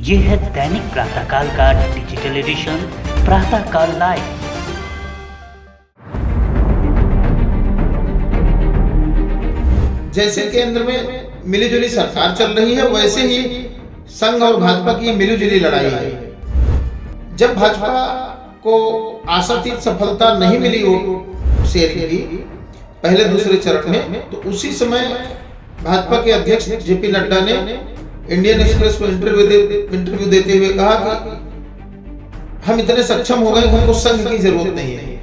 ये है दैनिक प्रातःकाल का डिजिटल एडिशन प्रातःकाल लाइव। जैसे केंद्र में मिलीजुली सरकार चल रही है, वैसे ही संघ और भाजपा की मिलीजुली लड़ाई है। जब भाजपा को आशातीत सफलता नहीं मिली वोट शेयरिंग की पहले दूसरे चरण में, तो उसी समय भाजपा के अध्यक्ष जेपी नड्डा ने इंडियन एक्सप्रेस को इंटरव्यू देते हुए कहा कि हम इतने सक्षम हो गए, हमको संघ की जरूरत नहीं है।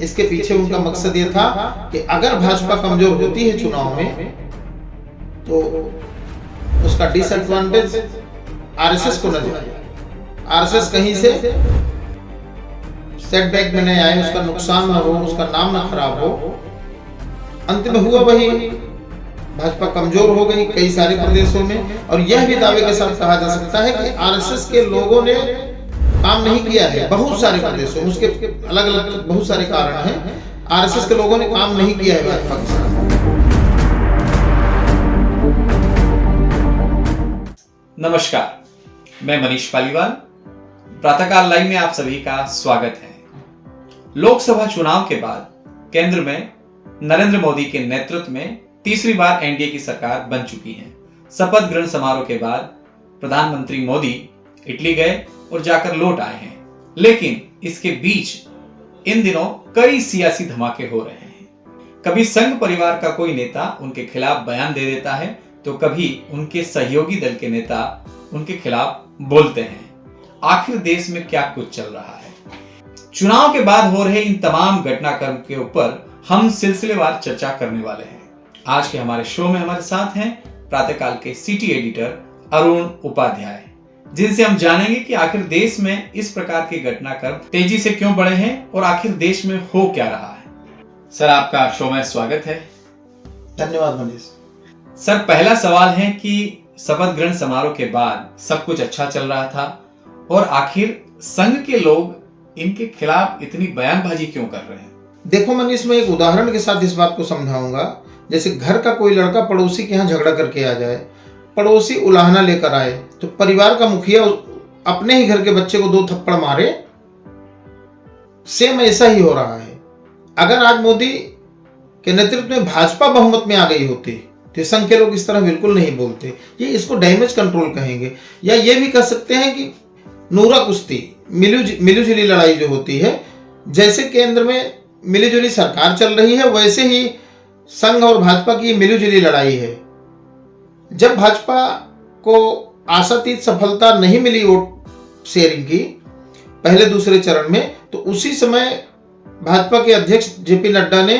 इसके पीछे उनका मकसद ये था कि अगर भाजपा कमजोर होती है चुनाव में, तो उसका डिसएडवांटेज आरएसएस को न जाए, आरएसएस कहीं से सेटबैक में नहीं आए, उसका नुकसान न हो, उसका नाम न खराब हो। अंत में हुआ वही, भाजपा कमजोर हो गई कई सारे प्रदेशों में। और यह भी दावे के साथ कहा जा सकता है कि आरएसएस के लोगों ने काम नहीं किया है बहुत सारे प्रदेशों में। उसके अलग अलग बहुत सारे कारण हैं। आरएसएस के लोगों ने काम नहीं किया है भाजपा के साथ। नमस्कार, मैं मनीष पालीवाल। प्रातःकाल लाइव में आप सभी का स्वागत है। लोकसभा चुनाव के बाद केंद्र में नरेंद्र मोदी के नेतृत्व में तीसरी बार एनडीए की सरकार बन चुकी है। शपथ ग्रहण समारोह के बाद प्रधानमंत्री मोदी इटली गए और जाकर लौट आए हैं, लेकिन इसके बीच इन दिनों कई सियासी धमाके हो रहे हैं। कभी संघ परिवार का कोई नेता उनके खिलाफ बयान दे देता है, तो कभी उनके सहयोगी दल के नेता उनके खिलाफ बोलते हैं। आखिर देश में क्या कुछ चल रहा है? चुनाव के बाद हो रहे इन तमाम घटनाक्रम के ऊपर हम सिलसिलेवार चर्चा करने वाले हैं। आज के हमारे शो में हमारे साथ हैं प्रातःकाल के सिटी एडिटर अरुण उपाध्याय, जिनसे हम जानेंगे कि आखिर देश में इस प्रकार के घटनाक्रम तेजी से क्यों बढ़े हैं और आखिर देश में हो क्या रहा है। सर, आपका शो में स्वागत है। धन्यवाद मनीष। सर, पहला सवाल है कि शपथ ग्रहण समारोह के बाद सब कुछ अच्छा चल रहा था, और आखिर संघ के लोग इनके खिलाफ इतनी बयानबाजी क्यों कर रहे हैं? देखो मनीष, मैं एक उदाहरण के साथ इस बात को समझाऊंगा। जैसे घर का कोई लड़का पड़ोसी के यहाँ झगड़ा करके आ जाए, पड़ोसी उलाहना लेकर आए, तो परिवार का मुखिया अपने ही घर के बच्चे को 2 थप्पड़ मारे। सेम ऐसा ही हो रहा है। अगर आज मोदी के नेतृत्व में भाजपा बहुमत में आ गई होती, तो संघ के लोग इस तरह बिल्कुल नहीं बोलते। ये इसको डैमेज कंट्रोल कहेंगे, या ये भी कह सकते हैं कि नूरा कुश्ती, मिलीजुली लड़ाई जो होती है। जैसे केंद्र में मिलीजुली सरकार चल रही है, वैसे ही संघ और भाजपा की मिलीजुली लड़ाई है। जब भाजपा को आशातीत सफलता नहीं मिली वोट शेयरिंग की पहले दूसरे चरण में, तो उसी समय भाजपा के अध्यक्ष जेपी नड्डा ने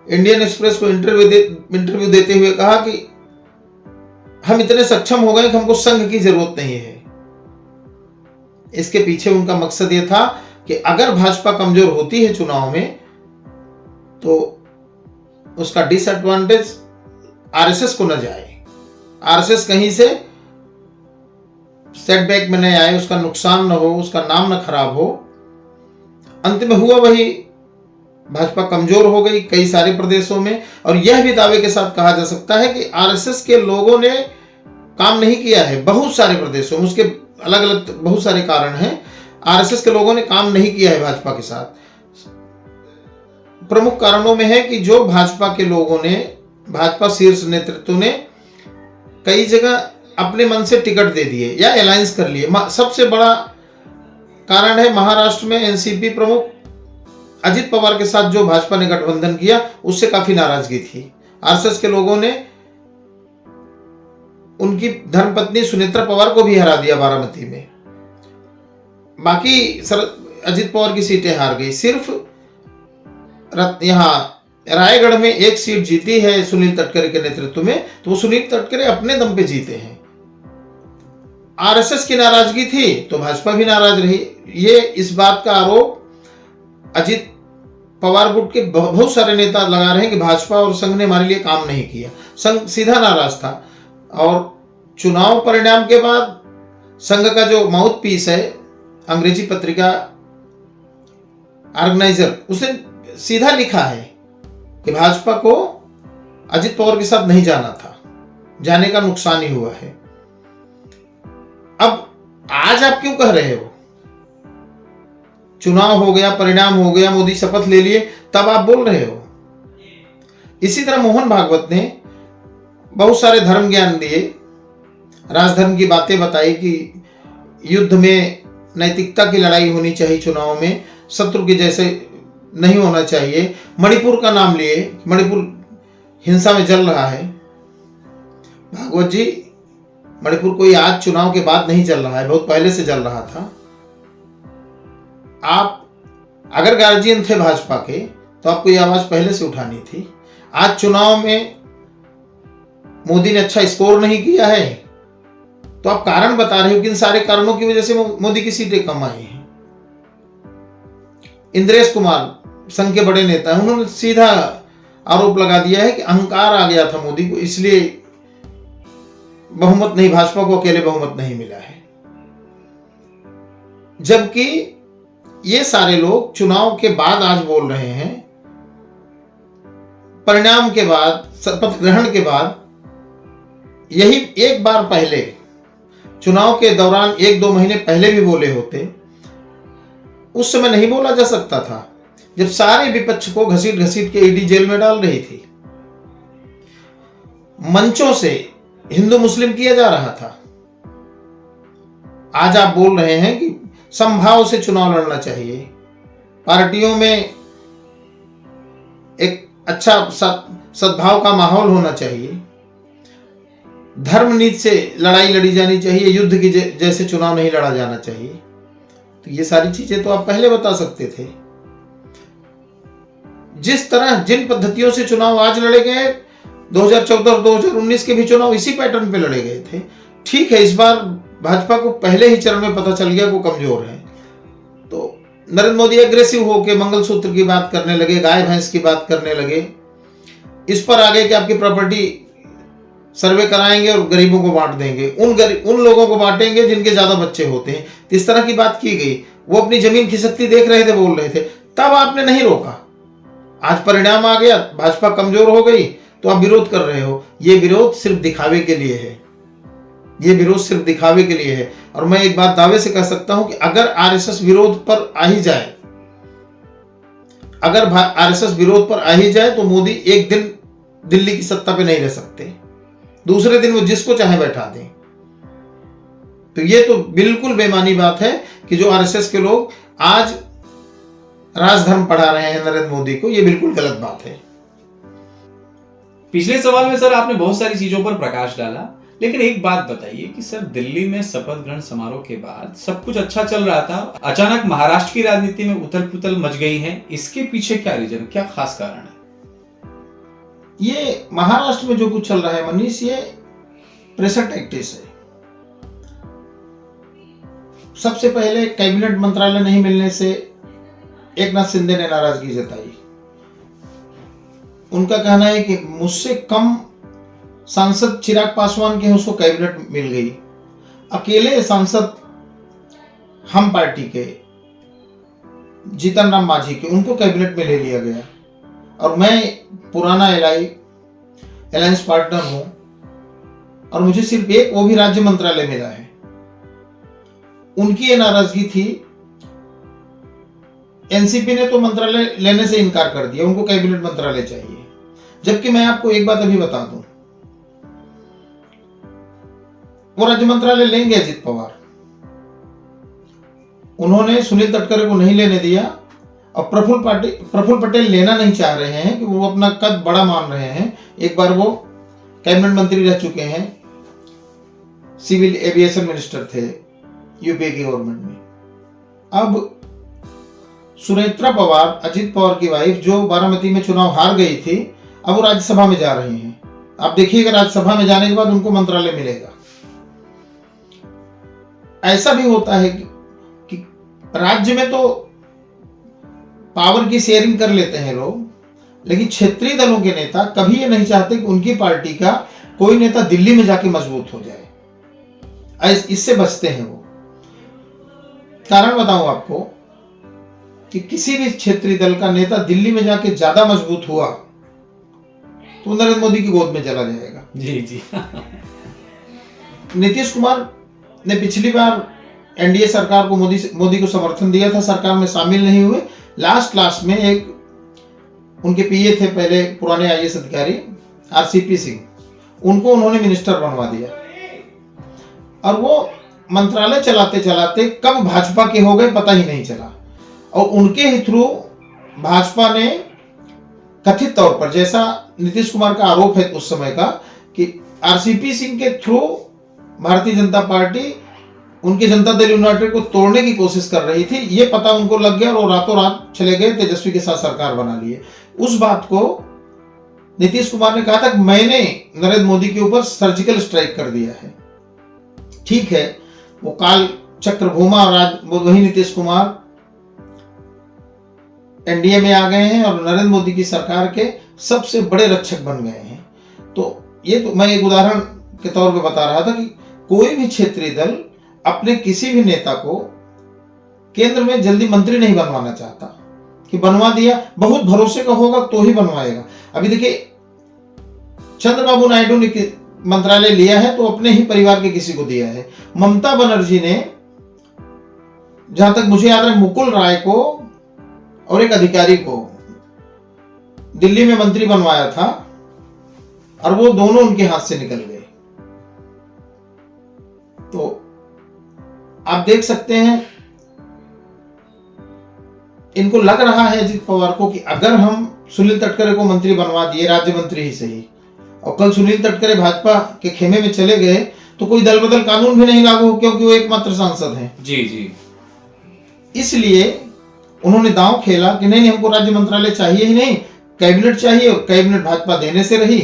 इंडियन एक्सप्रेस को इंटरव्यू देते हुए कहा कि हम इतने सक्षम हो गए कि हमको संघ की जरूरत नहीं है। इसके पीछे उनका मकसद ये था कि अगर भाजपा कमजोर होती है चुनाव में, तो उसका डिसएडवांटेज आरएसएस को न जाए, आरएसएस कहीं से सेटबैक में नहीं आए, उसका नुकसान न हो, उसका नाम न खराब हो। अंत में हुआ वही, भाजपा कमजोर हो गई कई सारे प्रदेशों में। और यह भी दावे के साथ कहा जा सकता है कि आरएसएस के लोगों ने काम नहीं किया है बहुत सारे प्रदेशों में। उसके अलग अलग बहुत सारे कारण हैं। आरएसएस के लोगों ने काम नहीं किया है भाजपा के साथ। प्रमुख कारणों में है कि जो भाजपा के लोगों ने, भाजपा शीर्ष नेतृत्व ने कई जगह अपने मन से टिकट दे दिए या अलायंस कर लिए। सबसे बड़ा कारण है महाराष्ट्र में एनसीपी प्रमुख अजित पवार के साथ जो भाजपा ने गठबंधन किया, उससे काफी नाराजगी थी। आरएसएस के लोगों ने उनकी धर्मपत्नी सुनेत्रा पवार को भी हरा दिया बारामती में। बाकी अजित पवार की सीटें हार गई। सिर्फ यहाँ रायगढ़ में एक सीट जीती है सुनील तटकरे के नेतृत्व में, तो वो सुनील तटकरे अपने दम पे जीते हैं। आरएसएस की नाराजगी थी तो भाजपा भी नाराज रही। ये इस बात का आरोप अजित पवार गुट के बहुत सारे नेता लगा रहे हैं कि भाजपा और संघ ने हमारे लिए काम नहीं किया। संघ सीधा नाराज था। और चुनाव परिणाम के बाद संघ का जो माउथ पीस है, अंग्रेजी पत्रिका ऑर्गेनाइजर, उसने सीधा लिखा है कि भाजपा को अजित पवार के साथ नहीं जाना था, जाने का नुकसान ही हुआ है। अब आज आप क्यों कह रहे हो? चुनाव हो गया, परिणाम हो गया, मोदी शपथ ले लिए, तब आप बोल रहे हो। इसी तरह मोहन भागवत ने बहुत सारे धर्म ज्ञान दिए, राजधर्म की बातें बताई कि युद्ध में नैतिकता की लड़ाई होनी चाहिए, चुनाव में शत्रु के जैसे नहीं होना चाहिए। मणिपुर का नाम लिए, मणिपुर हिंसा में जल रहा है। भागवत जी, मणिपुर कोई आज चुनाव के बाद नहीं जल रहा है, बहुत पहले से जल रहा था। आप अगर गार्जियन थे भाजपा के तो आपको ये आवाज पहले से उठानी थी। आज चुनाव में मोदी ने अच्छा स्कोर नहीं किया है तो आप कारण बता रहे हो कि इन सारे कारणों की वजह से मोदी की सीटें कम आई हैं। इंद्रेश कुमार संघ के बड़े नेता हैं, उन्होंने सीधा आरोप लगा दिया है कि अहंकार आ गया था मोदी को, इसलिए बहुमत नहीं, भाजपा को अकेले बहुमत नहीं मिला है। जबकि ये सारे लोग चुनाव के बाद आज बोल रहे हैं, परिणाम के बाद, शपथ ग्रहण के बाद। यही एक बार पहले चुनाव के दौरान 1-2 महीने पहले भी बोले होते, उस समय नहीं बोला जा सकता था जब सारे विपक्ष को घसीट घसीट के ईडी जेल में डाल रही थी। मंचों से हिंदू मुस्लिम किया जा रहा था। आज आप बोल रहे हैं कि समभाव से चुनाव लड़ना चाहिए, पार्टियों में एक अच्छा सद्भाव का माहौल होना चाहिए, धर्म नीति से लड़ाई लड़ी जानी चाहिए, युद्ध की जैसे चुनाव नहीं लड़ा जाना चाहिए। तो ये सारी चीजें तो आप पहले बता सकते थे। जिस तरह जिन पद्धतियों से चुनाव आज लड़े गए, 2014 और 2019 के भी चुनाव इसी पैटर्न पे लड़े गए थे। ठीक है, इस बार भाजपा को पहले ही चरण में पता चल गया वो कमजोर है, तो नरेंद्र मोदी एग्रेसिव होकर मंगलसूत्र की बात करने लगे, गाय भैंस की बात करने लगे, इस पर आगे कि आपकी प्रॉपर्टी सर्वे कराएंगे और गरीबों को बांट देंगे, उन लोगों को बांटेंगे जिनके ज्यादा बच्चे होते हैं। इस तरह की बात की गई। वो अपनी जमीन खिसकती देख रहे थे, बोल रहे थे, तब आपने नहीं रोका। आज परिणाम आ गया, भाजपा कमजोर हो गई तो आप विरोध कर रहे हो। ये विरोध सिर्फ दिखावे के लिए है, ये विरोध सिर्फ दिखावे के लिए है। और मैं एक बात दावे से कह सकता हूं कि अगर आरएसएस विरोध पर आ ही जाए, अगर आरएसएस विरोध पर आ ही जाए तो मोदी एक दिन दिल्ली की सत्ता पे नहीं रह सकते, दूसरे दिन वो जिसको चाहे बैठा दें। तो ये तो बिल्कुल बेमानी बात है कि जो आरएसएस के लोग आज राजधर्म पढ़ा रहे हैं नरेंद्र मोदी को, ये बिल्कुल गलत बात है। पिछले सवाल में सर आपने बहुत सारी चीजों पर प्रकाश डाला, लेकिन एक बात बताइए कि सर दिल्ली में शपथ ग्रहण समारोह के बाद सब कुछ अच्छा चल रहा था, अचानक महाराष्ट्र की राजनीति में उथल पुथल मच गई है, इसके पीछे क्या रीजन, क्या खास कारण है? ये महाराष्ट्र में जो कुछ चल रहा है मनीष, ये प्रेशर टैक्टिक्स है। सबसे पहले कैबिनेट मंत्रालय नहीं मिलने से एकनाथ शिंदे ने नाराजगी जताई। उनका कहना है कि मुझसे कम सांसद चिराग पासवान के, उसको कैबिनेट मिल गई। अकेले सांसद हम पार्टी के जीतन राम मांझी के, उनको कैबिनेट में ले लिया गया। और मैं पुराना अलायंस पार्टनर हूं और मुझे सिर्फ एक, वो भी राज्य मंत्रालय मिला है। उनकी ये नाराजगी थी। एनसीपी ने तो मंत्रालय लेने से इनकार कर दिया, उनको कैबिनेट मंत्रालय चाहिए। जबकि मैं आपको एक बात अभी बता दूं, वो राज्य मंत्रालय लेंगे अजित पवार। उन्होंने सुनील तटकरे को नहीं लेने दिया और प्रफुल्ल पटेल लेना नहीं चाह रहे हैं कि वो अपना कद बड़ा मान रहे हैं। एक बार वो कैबिनेट मंत्री रह चुके हैं, सिविल एविएशन मिनिस्टर थे यूपीए की गवर्नमेंट में। अब सुनेत्रा पवार, अजित पवार की वाइफ, जो बारामती में चुनाव हार गई थी, अब वो राज्यसभा में जा रही हैं। आप देखिएगा राज्यसभा में जाने के बाद उनको मंत्रालय मिलेगा। ऐसा भी होता है कि राज्य में तो पावर की शेयरिंग कर लेते हैं लोग, लेकिन क्षेत्रीय दलों के नेता कभी ये नहीं चाहते कि उनकी पार्टी का कोई नेता दिल्ली में जाके मजबूत हो जाए। इससे बचते हैं वो। कारण बताऊं आपको कि किसी भी क्षेत्रीय दल का नेता दिल्ली में जाके ज्यादा मजबूत हुआ तो नरेंद्र मोदी की गोद में चला जाएगा। जी जी। नीतीश कुमार ने पिछली बार एनडीए सरकार को मोदी को समर्थन दिया था, सरकार में शामिल नहीं हुए। लास्ट में एक उनके पीए थे पहले पुराने आईएएस अधिकारी आरसीपी सिंह, उनको उन्होंने मिनिस्टर बनवा दिया और वो मंत्रालय चलाते चलाते कब भाजपा के हो गए पता ही नहीं चला। और उनके ही थ्रू भाजपा ने कथित तौर पर, जैसा नीतीश कुमार का आरोप है उस समय का, कि आरसीपी सिंह के थ्रू भारतीय जनता पार्टी उनके जनता दल यूनाइटेड को तोड़ने की कोशिश कर रही थी, ये पता उनको लग गया और रातों रात चले गए, तेजस्वी के साथ सरकार बना लिए। उस बात को नीतीश कुमार ने कहा था कि मैंने नरेंद्र मोदी के ऊपर सर्जिकल स्ट्राइक कर दिया है। ठीक है, वो काल चक्र घूमा और आज वही नीतीश कुमार एनडीए में आ गए हैं और नरेंद्र मोदी की सरकार के सबसे बड़े रक्षक बन गए हैं। तो ये तो मैं एक उदाहरण के तौर पे बता रहा था कि कोई भी क्षेत्रीय दल अपने किसी भी नेता को केंद्र में जल्दी मंत्री नहीं बनवाना चाहता, कि बनवा दिया बहुत भरोसे का होगा तो ही बनवाएगा। अभी देखिए, चंद्रबाबू नायडू ने मंत्रालय लिया है तो अपने ही परिवार के किसी को दिया है। ममता बनर्जी ने, जहां तक मुझे याद है, मुकुल राय को और एक अधिकारी को दिल्ली में मंत्री बनवाया था और वो दोनों उनके हाथ से निकल गए। तो आप देख सकते हैं, इनको लग रहा है अजित पवार को कि अगर हम सुनील तटकरे को मंत्री बनवा दिए, राज्य मंत्री ही सही, और कल सुनील तटकरे भाजपा के खेमे में चले गए तो कोई दल बदल कानून भी नहीं लागू, क्योंकि वो एकमात्र सांसद हैं। जी। इसलिए उन्होंने दांव खेला कि नहीं, हमको राज्य मंत्रालय चाहिए ही नहीं, कैबिनेट चाहिए, और कैबिनेट भाजपा देने से रही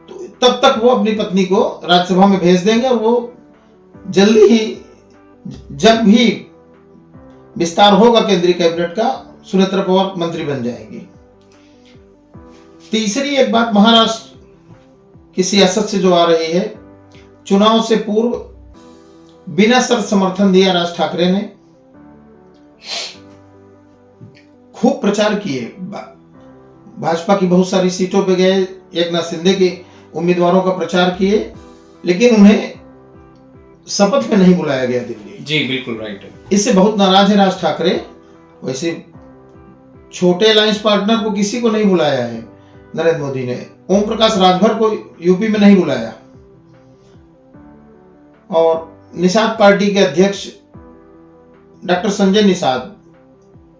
तो तब तक वो अपनी पत्नी को राज्यसभा में भेज देंगे और वो जल्दी ही, जब भी विस्तार होगा केंद्रीय कैबिनेट का, सुनेत्रा पवार मंत्री बन जाएंगी। तीसरी एक बात महाराष्ट्र की सियासत से जो आ रही है, चुनाव से पूर्व बिना शर्त समर्थन दिया राज ठाकरे ने खूब प्रचार किए, भाजपा की बहुत सारी सीटों पे गए, एकनाथ शिंदे के उम्मीदवारों का प्रचार किए, लेकिन उन्हें शपथ में नहीं बुलाया गया दिल्ली। जी बिल्कुल राइट है। इससे बहुत नाराज है राज ठाकरे। वैसे छोटे अलायंस पार्टनर को किसी को नहीं बुलाया है नरेंद्र मोदी ने, ओम प्रकाश राजभर को यूपी में नहीं बुलाया, और निषाद पार्टी के अध्यक्ष डॉक्टर संजय निषाद,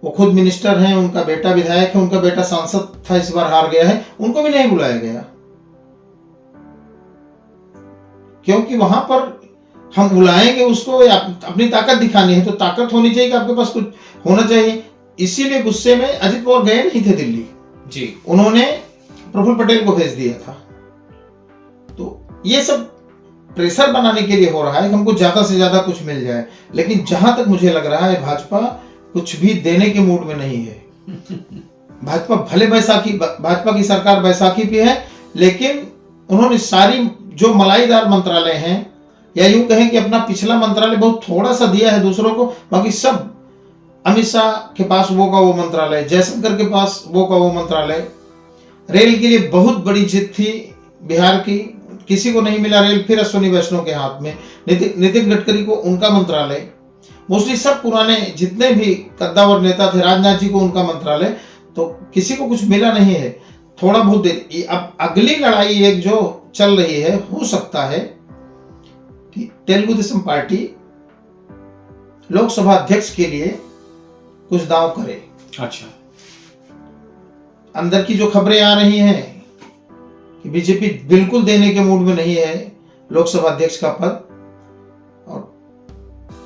वो खुद मिनिस्टर हैं, उनका बेटा विधायक है, उनका बेटा सांसद था, इस बार हार गया है, उनको भी नहीं बुलाया गया। क्योंकि वहां पर हम बुलाएंगे उसको, अपनी ताकत दिखानी है तो ताकत होनी चाहिए कि आपके पास कुछ होना चाहिए। इसीलिए गुस्से में अजित पवार गए नहीं थे दिल्ली जी, उन्होंने प्रफुल्ल पटेल को भेज दिया था। तो ये सब प्रेशर बनाने के लिए हो रहा है कि हमको ज्यादा से ज्यादा कुछ मिल जाए, लेकिन जहां तक मुझे लग रहा है भाजपा कुछ भी देने के मूड में नहीं है। भाजपा भले भाजपा की सरकार बैसाखी पे है, लेकिन उन्होंने सारी जो मलाईदार मंत्रालय हैं, या यूं कहें कि अपना पिछला मंत्रालय बहुत थोड़ा सा दिया है दूसरों को, बाकी सब अमित शाह के पास वो का वो मंत्रालय, जयशंकर के पास वो का वो मंत्रालय। रेल के लिए बहुत बड़ी जीत थी बिहार की, किसी को नहीं मिला रेल, फिर अश्विनी वैष्णव के हाथ में। नितिन गडकरी को उनका मंत्रालय, मोस्टली सब पुराने जितने भी कद्दावर नेता थे, राजनाथ जी को उनका मंत्रालय, तो किसी को कुछ मिला नहीं है। थोड़ा बहुत अब अगली लड़ाई एक जो चल रही है, हो सकता है कि तेलुगु देशम पार्टी लोकसभा अध्यक्ष के लिए कुछ दांव करे। अच्छा, अंदर की जो खबरें आ रही हैं कि बीजेपी बिल्कुल देने के मूड में नहीं है लोकसभा अध्यक्ष का पद, और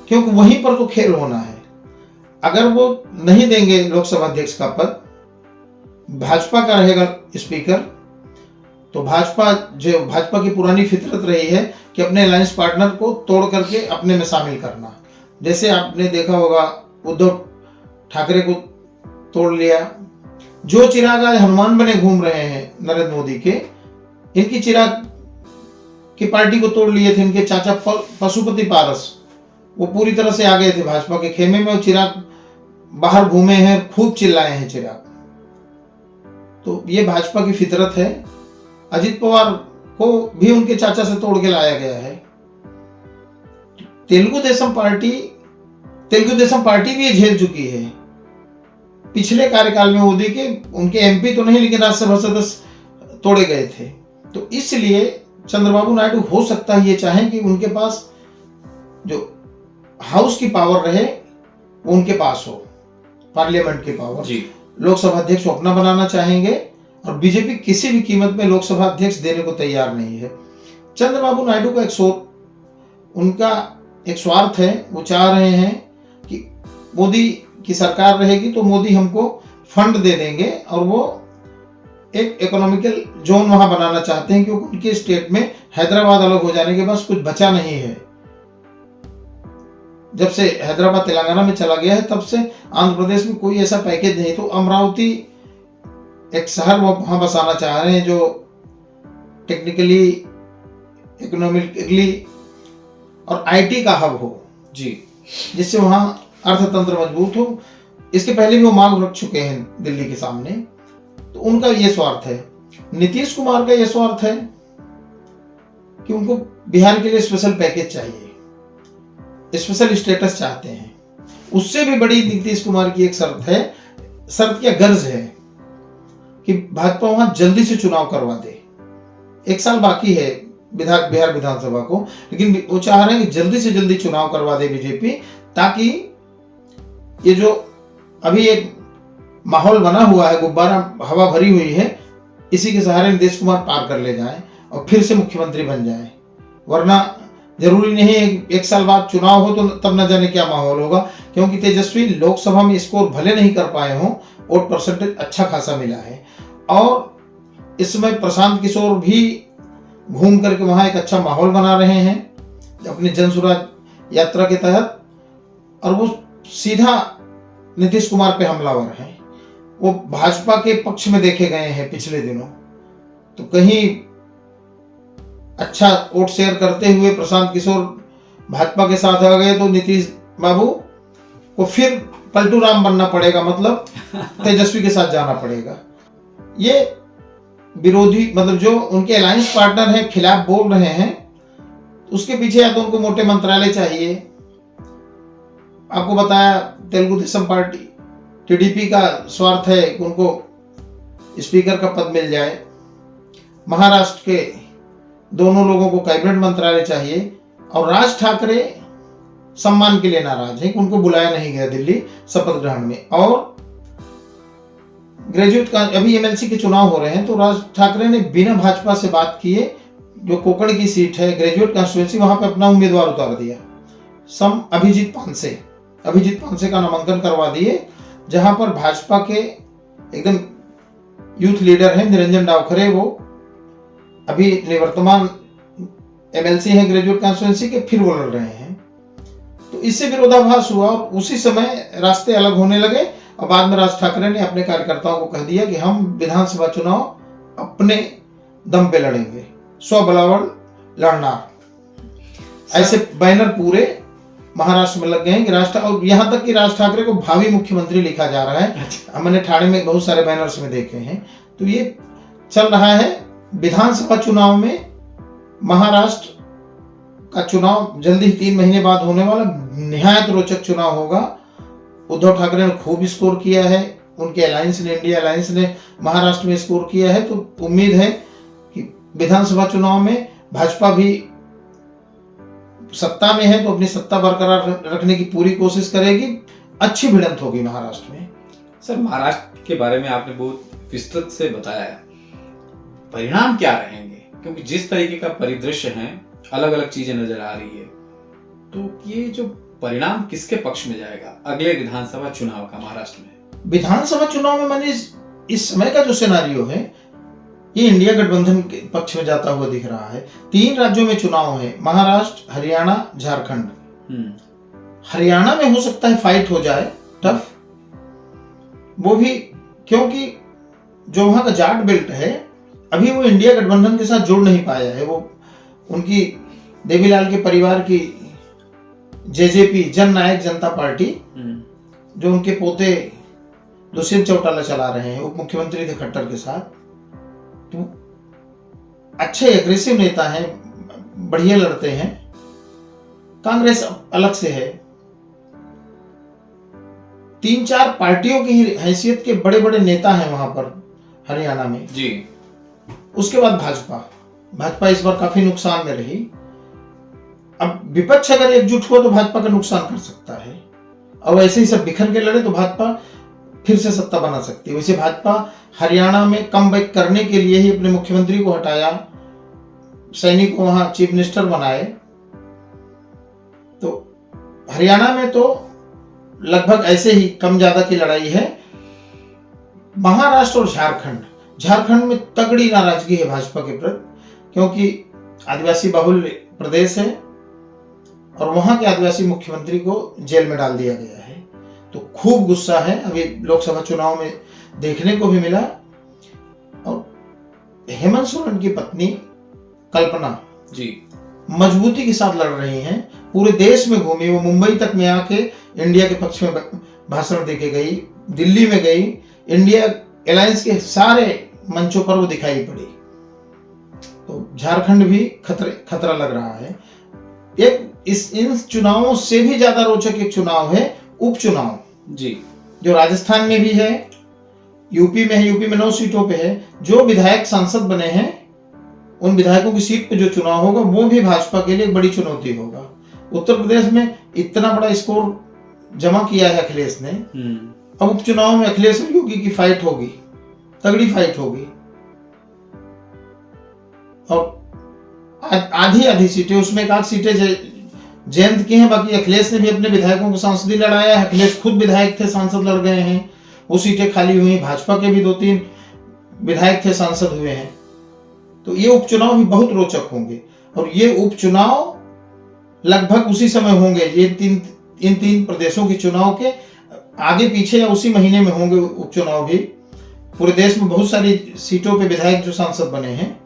क्योंकि वहीं पर तो खेल होना है। अगर वो नहीं देंगे लोकसभा अध्यक्ष का पद, भाजपा का रहेगा स्पीकर, तो भाजपा की पुरानी फितरत रही है कि अपने अलायंस पार्टनर को तोड़ करके अपने में शामिल करना। जैसे आपने देखा होगा उद्धव ठाकरे को तोड़ लिया, जो चिराग आज हनुमान बने घूम रहे हैं नरेंद्र मोदी के, इनकी चिराग की पार्टी को तोड़ लिए थे इनके चाचा पशुपति पारस, वो पूरी तरह से आ गए थे भाजपा के खेमे में, और चिराग बाहर घूमे हैं, खूब चिल्लाए हैं चिराग। तो ये भाजपा की फितरत है। अजित पवार को भी उनके चाचा से तोड़ के लाया गया है। तेलुगु देशम पार्टी भी ये झेल चुकी है। पिछले कार्यकाल में मोदी के उनके एमपी तो नहीं लेकिन राज्यसभा सदस्य तोड़े गए थे। तो इसलिए चंद्रबाबू नायडू हो सकता है ये चाहें कि उनके पास जो हाउस की पावर रहे वो उनके पास हो, पार्लियामेंट की पावर जी। लोकसभा अध्यक्ष को अपना बनाना चाहेंगे और बीजेपी किसी भी कीमत में लोकसभा अध्यक्ष देने को तैयार नहीं है। चंद्रबाबू नायडू का उनका एक स्वार्थ है, वो चाह रहे हैं कि मोदी की सरकार रहेगी तो मोदी हमको फंड दे देंगे और वो एक इकोनॉमिकल जोन वहां बनाना चाहते हैं, क्योंकि उनके स्टेट में हैदराबाद अलग हो जाने के बाद कुछ बचा नहीं है। जब से हैदराबाद तेलंगाना में चला गया है तब से आंध्र प्रदेश में कोई ऐसा पैकेज नहीं, तो अमरावती एक शहर वो वहां बसाना चाह रहे हैं जो टेक्निकली, इकोनॉमिकली और आईटी का हब हो जी, जिससे वहां अर्थतंत्र मजबूत हो। इसके पहले भी वो मांग रख चुके हैं दिल्ली के सामने, तो उनका ये स्वार्थ है। नीतीश कुमार का ये स्वार्थ है कि उनको बिहार के लिए स्पेशल पैकेज चाहिए, स्पेशल स्टेटस चाहते हैं। उससे भी बड़ी नीतीश कुमार की एक शर्त क्या गर्ज है कि भाजपा वहां जल्दी से चुनाव करवा दे। 1 साल बाकी है बिहार विधानसभा को, लेकिन वो चाह रहे हैं कि जल्दी से जल्दी चुनाव करवा दे बीजेपी, ताकि ये जो अभी एक माहौल बना हुआ है, गुब्बारा हवा भरी हुई है, इसी के सहारे नीतीश कुमार पार कर ले जाए और फिर से मुख्यमंत्री बन जाए। वरना जरूरी नहीं है कि 1 साल बाद चुनाव हो तो तब न जाने क्या माहौल होगा, क्योंकि तेजस्वी लोकसभा में स्कोर भले नहीं कर पाए हों, वोट परसेंटेज अच्छा खासा मिला है। और इस समय प्रशांत किशोर भी घूम करके वहां एक अच्छा माहौल बना रहे हैं अपनी जनसुराज यात्रा के तहत, और वो सीधा नीतीश कुमार पे हमलावर हैं। वो भाजपा के पक्ष में देखे गए हैं पिछले दिनों, तो कहीं अच्छा वोट शेयर करते हुए प्रशांत किशोर भाजपा के साथ आ गए तो नीतीश बाबू को फिर पलटू राम बनना पड़ेगा, मतलब तेजस्वी के साथ जाना पड़ेगा। ये विरोधी, मतलब जो उनके अलायंस पार्टनर हैं, खिलाफ बोल रहे हैं, उसके पीछे या तो उनको मोटे मंत्रालय चाहिए। आपको बताया तेलुगु देशम पार्टी टीडीपी का स्वार्थ है कि उनको स्पीकर का पद मिल जाए। महाराष्ट्र के दोनों लोगों को कैबिनेट मंत्रालय चाहिए, और राज ठाकरे सम्मान के लिए नाराज है कि उनको बुलाया नहीं गया दिल्ली शपथ ग्रहण में। और ग्रेजुएट का अभी एमएलसी के चुनाव हो रहे हैं, तो राज ठाकरे ने बिना भाजपा से बात किए जो कोकण की सीट है ग्रेजुएट कॉन्स्टिट्यूएंसी, वहां पे अपना उम्मीदवार उतार दिया। अभिजीत पानसे का नामांकन करवा दिए, जहां पर भाजपा के एकदम यूथ लीडर हैं निरंजन डावखरे, वो अभी निवर्तमान एमएलसी हैं ग्रेजुएट कॉन्स्टिट्यूएंसी के, फिर वो लड़ रहे हैं। तो इससे विरोधाभास हुआ और उसी समय रास्ते अलग होने लगे, और बाद में राज ठाकरे ने अपने कार्यकर्ताओं को कह दिया कि हम विधानसभा चुनाव अपने दम पे लड़ेंगे, स्वबलावल लड़ना। ऐसे बैनर पूरे महाराष्ट्र में लग गए हैं कि और यहाँ तक कि राज ठाकरे को भावी मुख्यमंत्री लिखा जा रहा है। मैंने ठाणे में बहुत सारे बैनर्स में देखे हैं। तो ये चल रहा है। विधानसभा चुनाव में महाराष्ट्र का चुनाव जल्दी ही 3 महीने बाद होने वाला निहायत रोचक चुनाव होगा। उद्धव ठाकरे ने खूब स्कोर किया है, उनके अलायंस ने, इंडिया अलायंस ने महाराष्ट्र में स्कोर किया है, तो उम्मीद है कि विधानसभा चुनाव में भाजपा भी सत्ता में है तो अपनी सत्ता बरकरार रखने की पूरी कोशिश करेगी। अच्छी भिड़ंत होगी महाराष्ट्र में। सर, महाराष्ट्र के बारे में आपने बहुत विस्तृत से बताया, परिणाम क्या रहेंगे? क्योंकि जिस तरीके का परिदृश्य है, अलग अलग चीजें नजर आ रही है, तो ये जो परिणाम किसके पक्ष में जाएगा अगले विधानसभा चुनाव का महाराष्ट्र में? विधानसभा चुनाव में मैंने इस समय का जो सिनेरियो है, ये इंडिया गठबंधन के पक्ष में जाता हुआ दिख रहा है। 3 राज्यों में चुनाव है, महाराष्ट्र, हरियाणा, झारखंड। हरियाणा में हो सकता है फाइट हो जाए टफ, वो भी क्योंकि जो वहां का जाट बेल्ट है अभी वो इंडिया गठबंधन के साथ जुड़ नहीं पाया है। वो उनकी देवीलाल के परिवार की जेजेपी, जन नायक जनता पार्टी, जो उनके पोते दुष्यंत चौटाला चला रहे हैं, उप मुख्यमंत्री थे खट्टर के साथ, तो अच्छे एग्रेसिव नेता हैं, बढ़िया लड़ते हैं। कांग्रेस अलग से है। 3-4 पार्टियों की हैसियत के बड़े बड़े नेता हैं वहां पर हरियाणा में जी। उसके बाद भाजपा इस बार काफी नुकसान में रही। अब विपक्ष अगर एकजुट हो तो भाजपा का नुकसान कर सकता है, और वैसे ही सब बिखर के लड़े तो भाजपा फिर से सत्ता बना सकती है। वैसे भाजपा हरियाणा में कम बैक करने के लिए ही अपने मुख्यमंत्री को हटाया, सैनी को वहां चीफ मिनिस्टर बनाए। तो हरियाणा में तो लगभग ऐसे ही कम ज्यादा की लड़ाई है। महाराष्ट्र और झारखंड में तगड़ी नाराजगी है भाजपा के प्रति, क्योंकि आदिवासी बहुल प्रदेश है और वहां के आदिवासी मुख्यमंत्री को जेल में डाल दिया गया है। तो खूब गुस्सा है, अभी लोकसभा चुनाव में देखने को भी मिला। और हेमंत सोरेन की पत्नी कल्पना जी मजबूती के साथ लड़ रही हैं, पूरे देश में घूमी, वो मुंबई तक में आके इंडिया के पक्ष में भाषण देके गई, दिल्ली में गई, इंडिया अलायंस के सारे मंचों पर वो दिखाई पड़ी। तो झारखंड भी खतरा लग रहा है। इन चुनावों से भी ज्यादा रोचक एक चुनाव है उपचुनाव जी, जो राजस्थान में भी है, यूपी में है। यूपी में 9 सीटों पे है। जो विधायक सांसद बने हैं उन विधायकों की सीट पे जो चुनाव होगा वो भी भाजपा के लिए एक बड़ी चुनौती होगा। उत्तर प्रदेश में इतना बड़ा स्कोर जमा किया है अखिलेश ने, अब उपचुनाव में अखिलेश और योगी की फाइट होगी, तगड़ी फाइट होगी। और आधी सीटें, उसमें एक आध सीटें जयंत की हैं, बाकी अखिलेश ने भी अपने विधायकों को सांसदी लड़ाया है। अखिलेश खुद विधायक थे, सांसद लड़ गए हैं, वो सीटें खाली हुई। भाजपा के भी 2-3 विधायक थे, सांसद हुए हैं। तो ये उपचुनाव भी बहुत रोचक होंगे, और ये उपचुनाव लगभग उसी समय होंगे। इन तीन प्रदेशों के चुनाव के आगे पीछे या उसी महीने में होंगे उपचुनाव भी। पूरे देश में बहुत सारी सीटों पे विधायक जो सांसद बने हैं,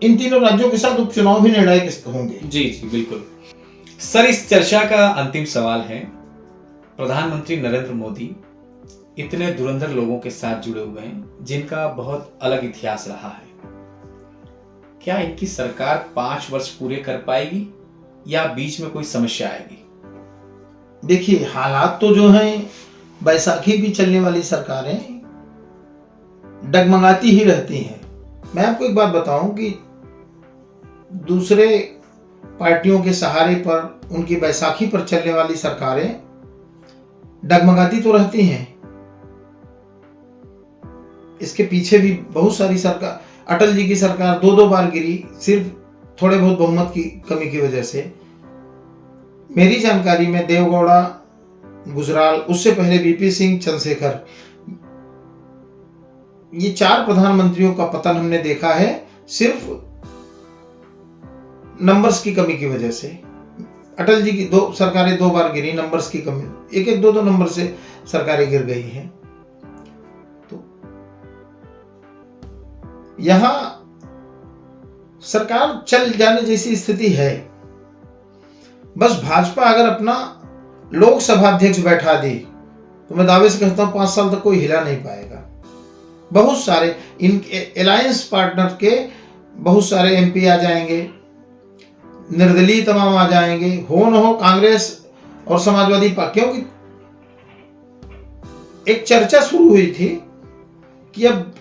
इन तीनों राज्यों के साथ उपचुनाव भी निर्णायक होंगे। जी जी बिल्कुल। सर, इस चर्चा का अंतिम सवाल है, प्रधानमंत्री नरेंद्र मोदी इतने धुरंधर लोगों के साथ जुड़े हुए हैं जिनका बहुत अलग इतिहास रहा है, क्या इनकी सरकार 5 वर्ष पूरे कर पाएगी या बीच में कोई समस्या आएगी? देखिए, हालात तो जो हैं, बैसाखी भी चलने वाली सरकारें डगमगाती ही रहती हैं। मैं आपको एक बात बताऊं कि दूसरे पार्टियों के सहारे पर, उनकी बैसाखी पर चलने वाली सरकारें डगमगाती तो रहती हैं। इसके पीछे भी बहुत सारी सरकार, अटल जी की सरकार 2-2 बार गिरी, सिर्फ थोड़े बहुत बहुमत की कमी की वजह से। मेरी जानकारी में देवगौड़ा, गुजराल, उससे पहले वीपी सिंह, चंद्रशेखर, ये 4 प्रधानमंत्रियों का पतन हमने देखा है सिर्फ नंबर्स की कमी की वजह से। अटल जी की 2 सरकारें 2 बार गिरी, नंबर्स की कमी, 1-2 नंबर से सरकारें गिर गई हैं। तो यहां सरकार चल जाने जैसी स्थिति है। बस भाजपा अगर अपना लोकसभा अध्यक्ष बैठा दी तो मैं दावे से कहता हूं 5 साल तक कोई हिला नहीं पाएगा। बहुत सारे इनके अलायंस पार्टनर के बहुत सारे एमपी आ जाएंगे, निर्दलीय तमाम आ जाएंगे, हो न हो कांग्रेस और समाजवादी पार्टी। क्योंकि एक चर्चा शुरू हुई थी कि अब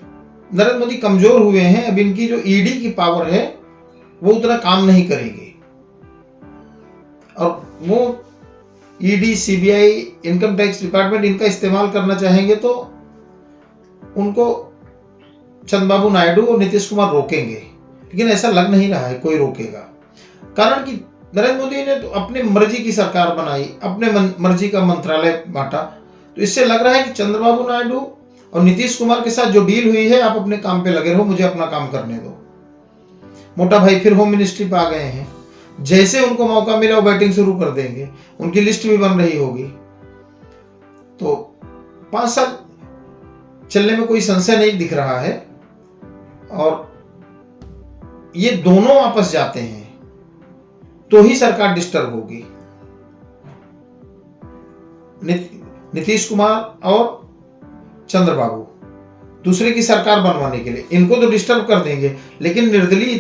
नरेंद्र मोदी कमजोर हुए हैं, अब इनकी जो ईडी की पावर है वो उतना काम नहीं करेगी, और वो ED, CBI, income tax department इनका इस्तेमाल करना चाहेंगे तो उनको चंद्रबाबू नायडू और नीतीश कुमार रोकेंगे। लेकिन ऐसा लग नहीं रहा है कोई रोकेगा, कारण कि नरेंद्र मोदी ने तो अपनी मर्जी की सरकार बनाई, अपने मर्जी का मंत्रालय बांटा। तो इससे लग रहा है कि चंद्रबाबू नायडू और नीतीश कुमार के साथ जो डील हुई है, आप अपने काम पे लगे रहो, मुझे अपना काम करने दो। मोटा भाई फिर होम मिनिस्ट्री पे आ गए हैं, जैसे उनको मौका मिला वो बैटिंग शुरू कर देंगे, उनकी लिस्ट भी बन रही होगी। तो 5 साल चलने में कोई संशय नहीं दिख रहा है। और ये दोनों आपस जाते हैं तो ही सरकार डिस्टर्ब होगी। नीतीश कुमार और चंद्रबाबू दूसरे की सरकार बनवाने के लिए इनको तो डिस्टर्ब कर देंगे, लेकिन निर्दलीय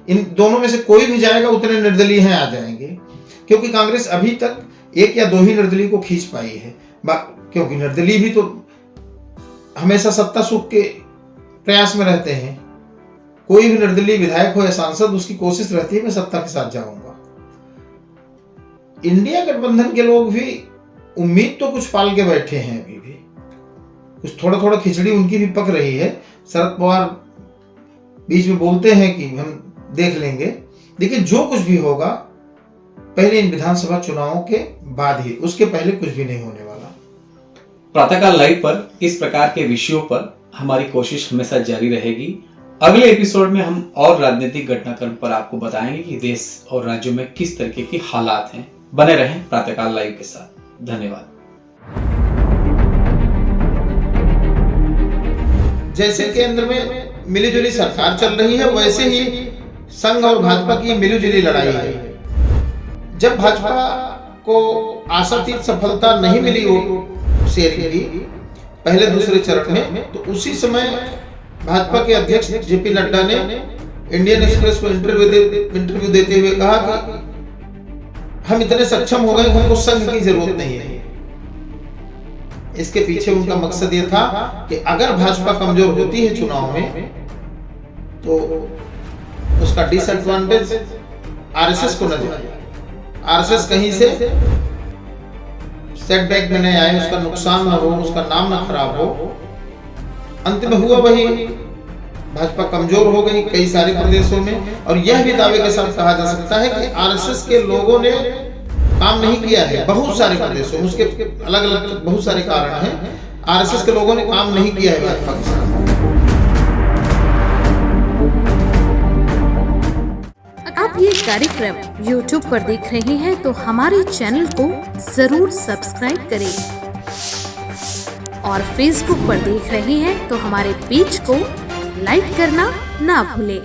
इन दोनों में से कोई भी जाएगा उतने निर्दलीय हैं आ जाएंगे, क्योंकि कांग्रेस अभी तक 1 या 2 ही निर्दलीय को खींच पाई है, क्योंकि निर्दलीय भी तो हमेशा सत्ता सुख के प्रयास में रहते हैं। कोई भी निर्दलीय विधायक हो या सांसद, उसकी कोशिश रहती है मैं सत्ता के साथ जाऊंगा। इंडिया गठबंधन के लोग भी उम्मीद तो कुछ पाल के बैठे हैं, अभी भी कुछ थोड़ा थोड़ा खिचड़ी उनकी भी पक रही है। शरद पवार बीच में बोलते हैं कि हम देख लेंगे, लेकिन जो कुछ भी होगा पहले इन विधानसभा चुनावों के बाद ही, उसके पहले कुछ भी नहीं होने वाला। प्रातःकाल लाइव पर इस प्रकार के विषयों पर हमारी कोशिश हमेशा जारी रहेगी। अगले एपिसोड में हम और राजनीतिक घटनाक्रम पर आपको बताएंगे कि देश और राज्यों में किस तरीके की हालात हैं। बने रहें प्रातःकाल लाइव के साथ। धन्यवाद। जैसे केंद्र में मिलीजुली सरकार चल रही है, वैसे ही संघ और भाजपा की मिलीजुली लड़ाई है। जब भाजपा को आशातीत सफलता नहीं मिली वो शेयरिंग की पहले दूसरे चरण में, तो उसी समय भाजपा के अध्यक्ष जेपी नड्डा ने इंडियन एक्सप्रेस को इंटरव्यू देते हुए कहा कि हम इतने सक्षम हो गए कि हमको संघ की जरूरत नहीं है। इसके पीछे उनका मकसद ये था कि अगर भाजपा कमजोर होती है चुनाव में, तो उसका डिसएडवांटेज आरएसएस को न जाए, आरएसएस कहीं से सेटबैक में नहीं आए, उसका नुकसान न हो, उसका नाम न खराब हो। अंत में हुआ वही, भाजपा कमजोर हो गई कई सारे प्रदेशों में। और यह भी दावे के साथ कहा जा सकता है कि आरएसएस के लोगों ने काम नहीं किया है बहुत सारे प्रदेशों में। उसके अलग अलग बहुत सारे कारण हैं। आरएसएस के लोगों ने काम नहीं किया है भाजपा के साथ। आप ये कार्यक्रम YouTube पर देख रहे हैं तो हमारे चैनल को जरूर सब्सक्राइब करें, और Facebook पर देख रहे हैं तो हमारे पेज को लाइक करना ना भूलें।